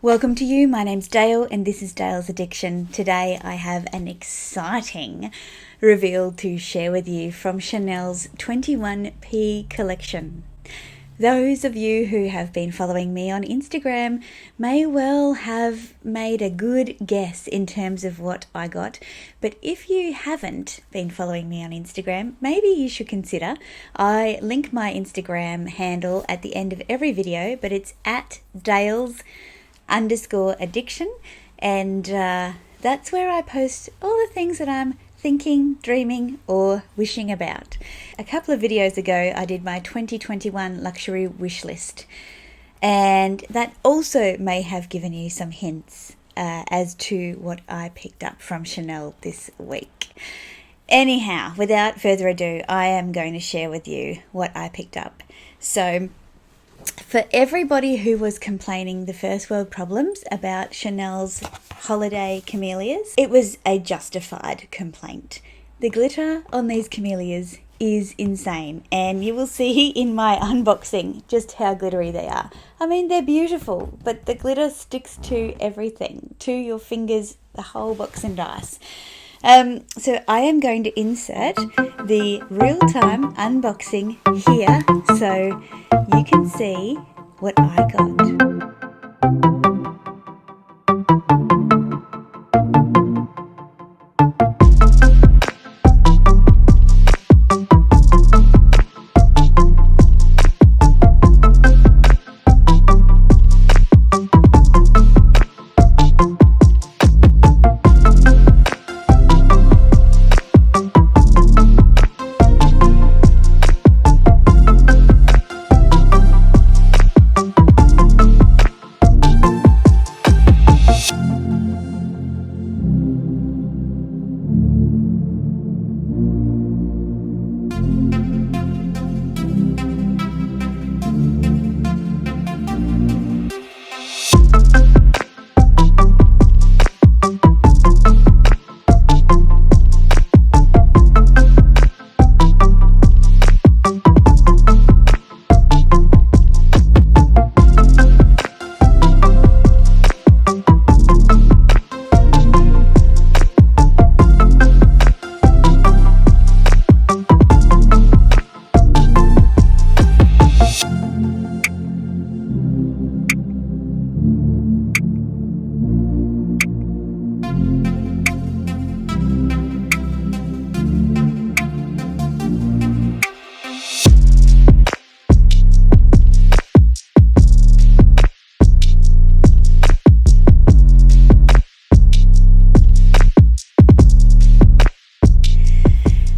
Welcome to you. My name's Dale and this is Dale's Addiction. Today I have an exciting reveal to share with you from Chanel's 21P collection. Those of you who have been following me on Instagram may well have made a good guess in terms of what I got, but if you haven't been following me on Instagram, maybe you should consider. I link my Instagram handle at the end of every video, but it's at Dales_addiction, and that's where I post all the things that I'm thinking, dreaming, or wishing about. A couple of videos ago, I did my 2021 luxury wish list, and that also may have given you some hints as to what I picked up from Chanel this week. Anyhow, without further ado, I am going to share with you what I picked up. So, for everybody who was complaining the first world problems about Chanel's holiday camellias, it was a justified complaint. The glitter on these camellias is insane, and you will see in my unboxing just how glittery they are. I mean, they're beautiful, but the glitter sticks to everything, to your fingers, the whole box and dice. So I am going to insert the real-time unboxing here so you can see what I got.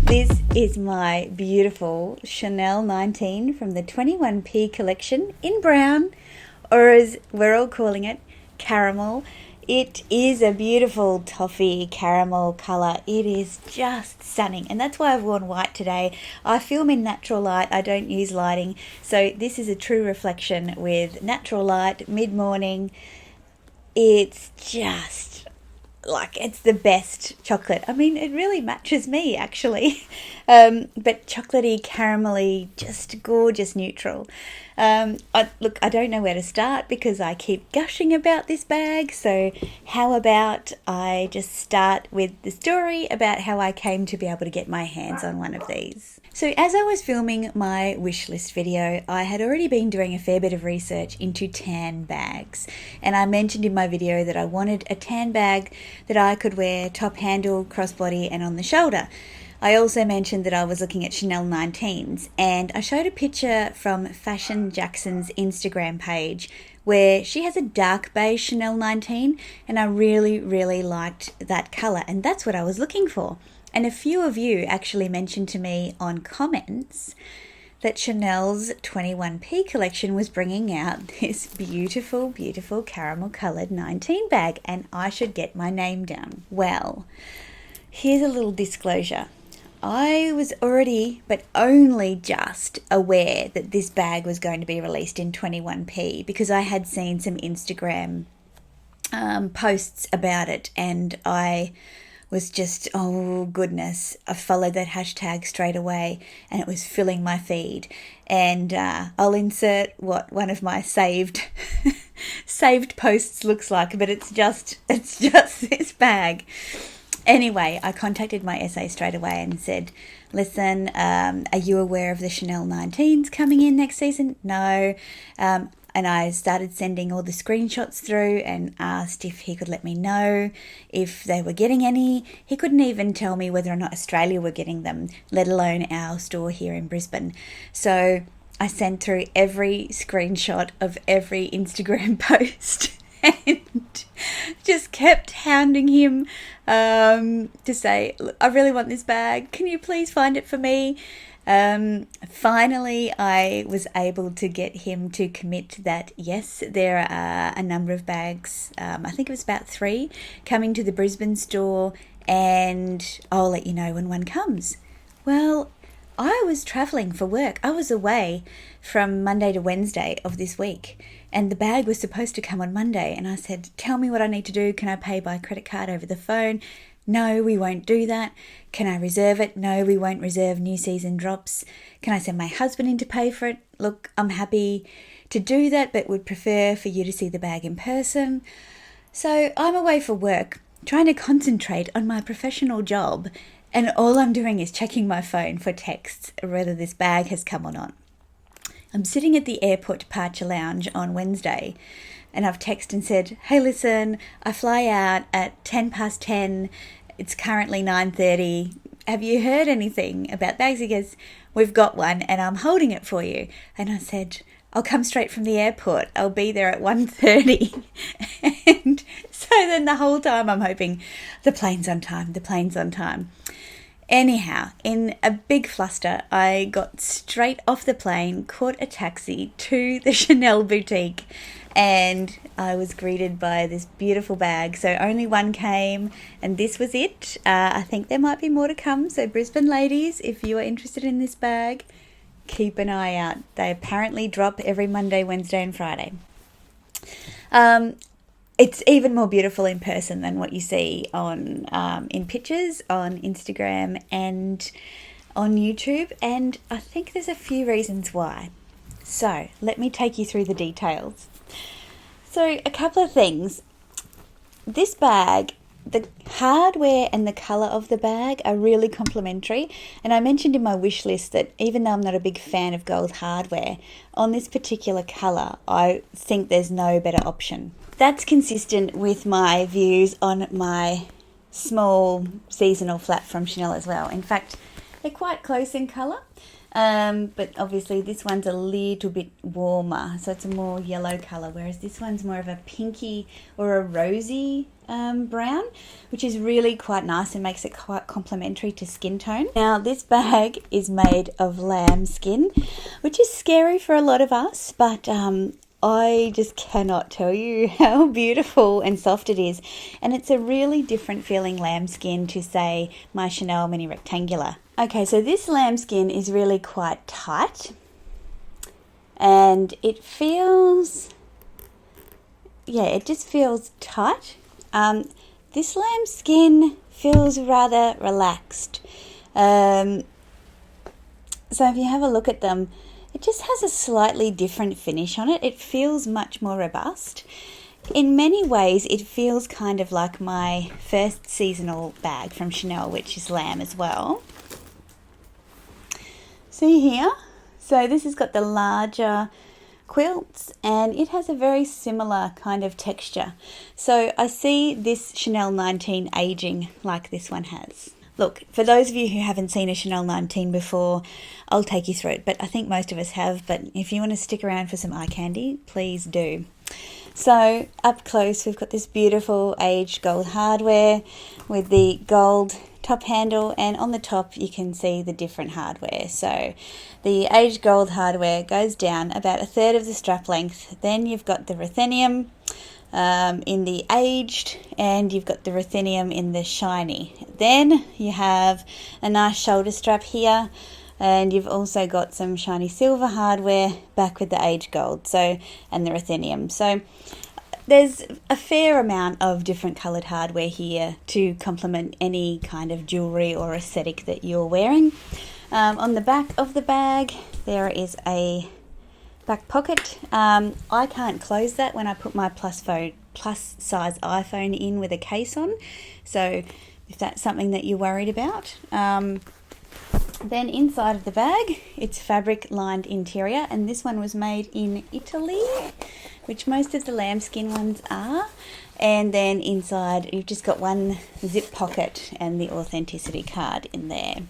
This is my beautiful Chanel 19 from the 21P collection in brown, or as we're all calling it, caramel. It is a beautiful toffee caramel colour. It is just stunning, and that's why I've worn white today. I film in natural light. I don't use lighting, so this is a true reflection with natural light, mid-morning. It's just like, it's the best chocolate. I mean, it really matches me actually. But chocolatey, caramelly, just gorgeous neutral. I don't know where to start because I keep gushing about this bag. So how about I just start with the story about how I came to be able to get my hands on one of these. So as I was filming my wish list video, I had already been doing a fair bit of research into tan bags. And I mentioned in my video that I wanted a tan bag that I could wear top handle, crossbody, and on the shoulder. I also mentioned that I was looking at Chanel 19s, and I showed a picture from Fashion Jackson's Instagram page where she has a dark beige Chanel 19, and I really, really liked that colour, and that's what I was looking for. And a few of you actually mentioned to me on comments that Chanel's 21P collection was bringing out this beautiful, beautiful caramel coloured 19 bag, and I should get my name down. Well, here's a little disclosure. I was already, but only just, aware that this bag was going to be released in 21P because I had seen some Instagram posts about it, and I was just, oh goodness, I followed that hashtag straight away and it was filling my feed. And I'll insert one of my saved saved posts looks like, but it's just this bag. Anyway, I contacted my SA straight away and said, listen, are you aware of the Chanel 19s coming in next season? No. And I started sending all the screenshots through and asked if he could let me know if they were getting any. He couldn't even tell me whether or not Australia were getting them, let alone our store here in Brisbane. So I sent through every screenshot of every Instagram post and just kept hounding him to say, look, I really want this bag. Can you please find it for me? Finally, I was able to get him to commit that, yes, there are a number of bags, I think it was about 3, coming to the Brisbane store, and I'll let you know when one comes. Well, I was travelling for work. I was away from Monday to Wednesday of this week, and the bag was supposed to come on Monday, and I said, tell me what I need to do. Can I pay by credit card over the phone? No, we won't do that. Can I reserve it? No, we won't reserve new season drops. Can I send my husband in to pay for it? Look, I'm happy to do that, but would prefer for you to see the bag in person. So I'm away for work, trying to concentrate on my professional job, and all I'm doing is checking my phone for texts whether this bag has come or not. I'm sitting at the airport departure lounge on Wednesday, and I've texted and said, hey, listen, I fly out at 10:10. It's currently 9:30. Have you heard anything about bags? He goes, we've got one and I'm holding it for you. And I said, I'll come straight from the airport. I'll be there at 1:30. And so then the whole time I'm hoping the plane's on time. Anyhow, in a big fluster, I got straight off the plane, caught a taxi to the Chanel boutique, and I was greeted by this beautiful bag. So only one came, and this was it. I think there might be more to come. So Brisbane ladies, if you are interested in this bag, keep an eye out. They apparently drop every Monday, Wednesday and Friday. It's even more beautiful in person than what you see on in pictures on Instagram and on YouTube, and I think there's a few reasons why. So let me take you through the details. So a couple of things. This bag, the hardware and the colour of the bag are really complementary, and I mentioned in my wish list that even though I'm not a big fan of gold hardware, on this particular colour I think there's no better option. That's consistent with my views on my small seasonal flat from Chanel as well. In fact, they're quite close in colour, but obviously this one's a little bit warmer, so it's a more yellow colour, whereas this one's more of a pinky or a rosy brown, which is really quite nice and makes it quite complementary to skin tone. Now, this bag is made of lamb skin, which is scary for a lot of us, but I just cannot tell you how beautiful and soft it is. And it's a really different feeling lambskin to, say, my Chanel Mini Rectangular. Okay, so this lambskin is really quite tight. And it feels, it just feels tight. This lambskin feels rather relaxed. So if you have a look at them, it just has a slightly different finish on it. It feels much more robust. In many ways, it feels kind of like my first seasonal bag from Chanel, which is lamb as well. See here? So this has got the larger quilts, and it has a very similar kind of texture. So I see this Chanel 19 aging like this one has. Look, for those of you who haven't seen a Chanel 19 before, I'll take you through it, but I think most of us have. But if you want to stick around for some eye candy, please do. So up close, we've got this beautiful aged gold hardware with the gold top handle, and on the top you can see the different hardware. So the aged gold hardware goes down about a third of the strap length. Then you've got the ruthenium in the aged, and you've got the ruthenium in the shiny. Then you have a nice shoulder strap here, and you've also got some shiny silver hardware back with the aged gold, so, and the ruthenium. So there's a fair amount of different coloured hardware here to complement any kind of jewellery or aesthetic that you're wearing. On the back of the bag there is a back pocket. I can't close that when I put my plus size iPhone in with a case on, so if that's something that you're worried about. Then inside of the bag, it's fabric lined interior, and this one was made in Italy, which most of the lambskin ones are. And then inside you've just got one zip pocket and the authenticity card in there.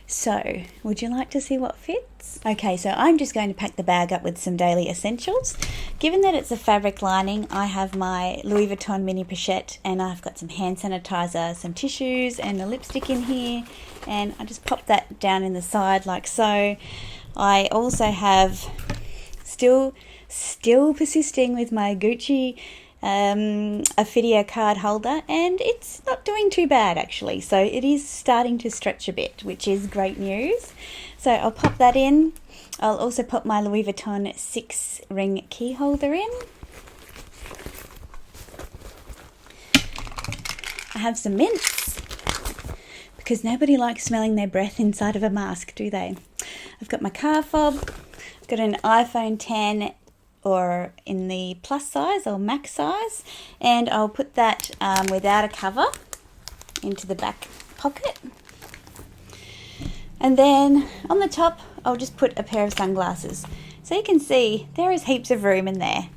So, would you like to see what fits? Okay, so I'm just going to pack the bag up with some daily essentials. Given that it's a fabric lining, I have my Louis Vuitton mini pochette, and I've got some hand sanitizer, some tissues, and a lipstick in here. And I just pop that down in the side like so. I also have, still persisting with my Gucci Ophidia card holder, and it's not doing too bad actually, so it is starting to stretch a bit, which is great news. So I'll pop that in. I'll also put my Louis Vuitton 6-ring key holder in. I have some mints because nobody likes smelling their breath inside of a mask, do they? I've got my car fob. I've got an iPhone 10 or in the plus size or max size, and I'll put that without a cover into the back pocket. And then on the top I'll just put a pair of sunglasses, so you can see there is heaps of room in there.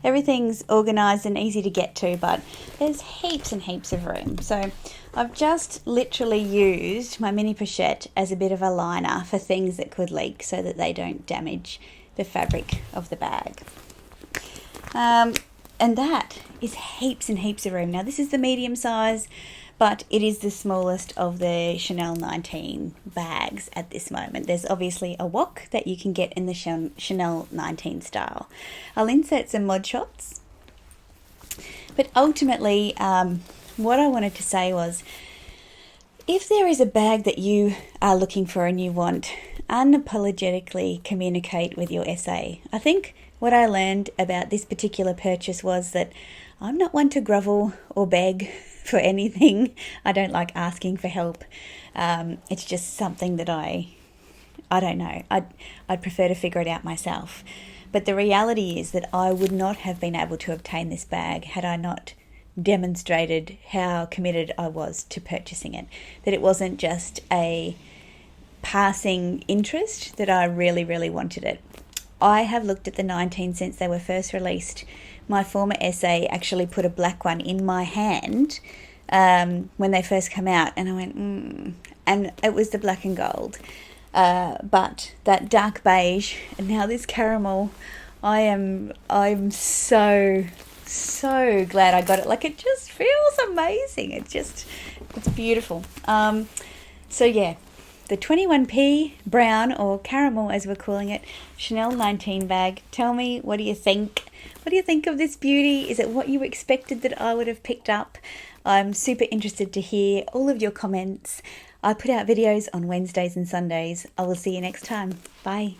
Everything's organised and easy to get to, but there's heaps and heaps of room. So I've just literally used my mini pochette as a bit of a liner for things that could leak, so that they don't damage the fabric of the bag. And that is heaps and heaps of room. Now this is the medium size, but it is the smallest of the Chanel 19 bags at this moment. There's obviously a wok that you can get in the Chanel 19 style. I'll insert some mod shots. But ultimately, what I wanted to say was, if there is a bag that you are looking for and you want, unapologetically communicate with your SA. I think what I learned about this particular purchase was that I'm not one to grovel or beg for anything. I don't like asking for help. It's just something that I don't know. I'd prefer to figure it out myself. But the reality is that I would not have been able to obtain this bag had I not demonstrated how committed I was to purchasing it. That it wasn't just a passing interest, that I really, really wanted it. I have looked at the 19 since they were first released. My former SA actually put a black one in my hand when they first came out, and I went, and it was the black and gold. But that dark beige, and now this caramel, I'm so glad I got it. Like, it just feels amazing. It's beautiful. So yeah, the 21p brown, or caramel as we're calling it, Chanel 19 bag. Tell me, what do you think? What do you think of this beauty? Is it what you expected that I would have picked up? I'm super interested to hear all of your comments. I put out videos on Wednesdays and Sundays. I will see you next time. Bye.